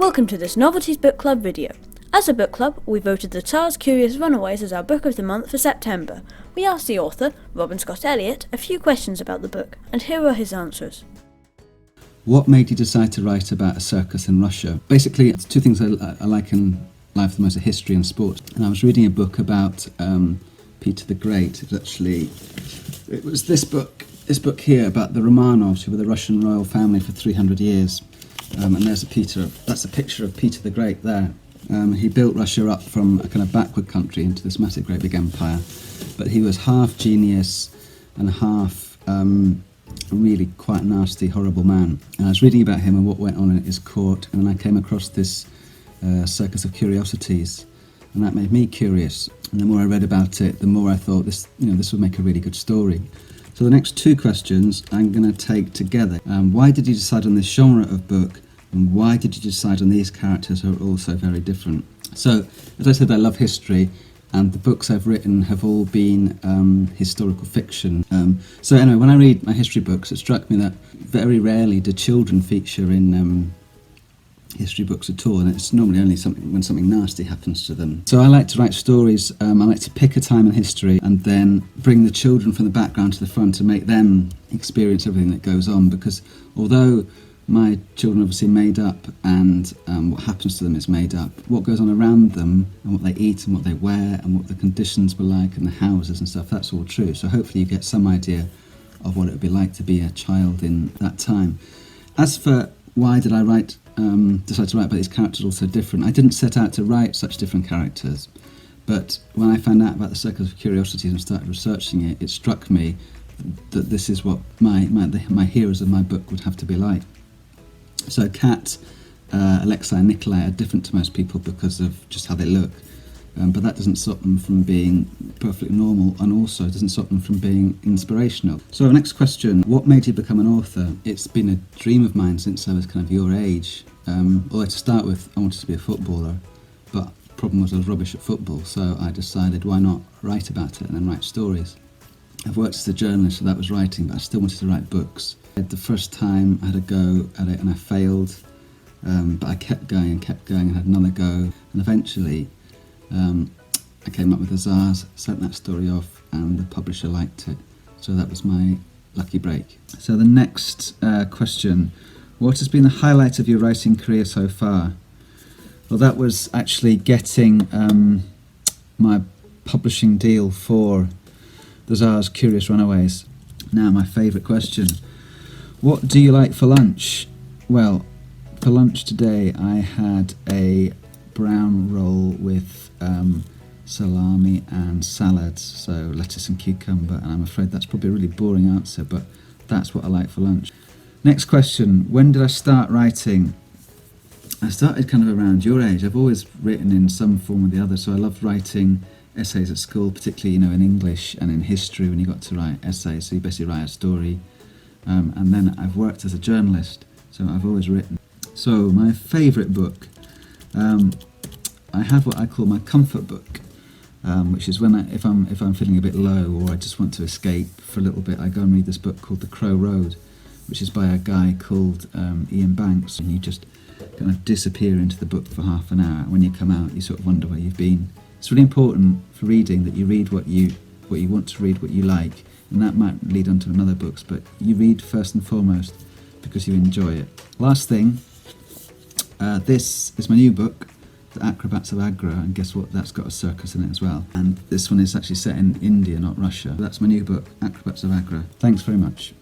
Welcome to this Novelties Book Club video. As a book club, we voted The Tsar's Curious Runaways as our book of the month for September. We asked the author, Robin Scott Elliot, a few questions about the book, and here are his answers. What made you decide to write about a circus in Russia? Basically, it's two things I like in life the most, are history and sport. And I was reading a book about Peter the Great. It was this book here about the Romanovs, who were the Russian royal family for 300 years. And that's a picture of Peter the Great there. He built Russia up from a kind of backward country into this massive, great big empire. But he was half genius and half a really quite nasty, horrible man. And I was reading about him and what went on at his court, and then I came across this circus of curiosities, and that made me curious. And the more I read about it, the more I thought this would make a really good story. So the next two questions I'm going to take together. Why did you decide on this genre of book, and why did you decide on these characters who are all so very different? So, as I said, I love history, and the books I've written have all been historical fiction. So anyway, when I read my history books, it struck me that very rarely do children feature in history books at all, and it's normally only when something nasty happens to them. So I like to write stories. I like to pick a time in history and then bring the children from the background to the front and make them experience everything that goes on, because although my children are obviously made up and what happens to them is made up, what goes on around them and what they eat and what they wear and what the conditions were like and the houses and stuff, that's all true. So hopefully you get some idea of what it would be like to be a child in that time. As for why did I decide to write about these characters all so different, I didn't set out to write such different characters, but when I found out about the Circus of Curiosities and started researching it, it struck me that this is what my heroes of my book would have to be like. So Kat, Alexei and Nikolai are different to most people because of just how they look, but that doesn't stop them from being perfectly normal, and also doesn't stop them from being inspirational. So next question, what made you become an author? It's been a dream of mine since I was kind of your age. Although to start with, I wanted to be a footballer, but the problem was I was rubbish at football, so I decided why not write about it and then write stories. I've worked as a journalist, so that was writing, but I still wanted to write books. The first time I had a go at it and I failed, but I kept going and had another go, and eventually I came up with the Tsars, sent that story off, and the publisher liked it. So that was my lucky break. So the next question, what has been the highlight of your writing career so far? Well, that was actually getting my publishing deal for the Tsar's Curious Runaways. Now, my favourite question. What do you like for lunch? Well, for lunch today I had a brown roll with salami and salads, so lettuce and cucumber, and I'm afraid that's probably a really boring answer, but that's what I like for lunch. Next question, when did I start writing? I started kind of around your age. I've always written in some form or the other, so I loved writing essays at school, particularly in English and in history when you got to write essays, so you basically write a story. And then I've worked as a journalist, so I've always written. So my favourite book, I have what I call my comfort book, which is when if I'm feeling a bit low or I just want to escape for a little bit, I go and read this book called The Crow Road, which is by a guy called Ian Banks, and you just kind of disappear into the book for half an hour. When you come out, you sort of wonder where you've been. It's really important for reading that you read what you want to read, what you like. And that might lead on to another books, but you read first and foremost because you enjoy it. Last thing, this is my new book, The Acrobats of Agra, and guess what, that's got a circus in it as well. And this one is actually set in India, not Russia. That's my new book, Acrobats of Agra. Thanks very much.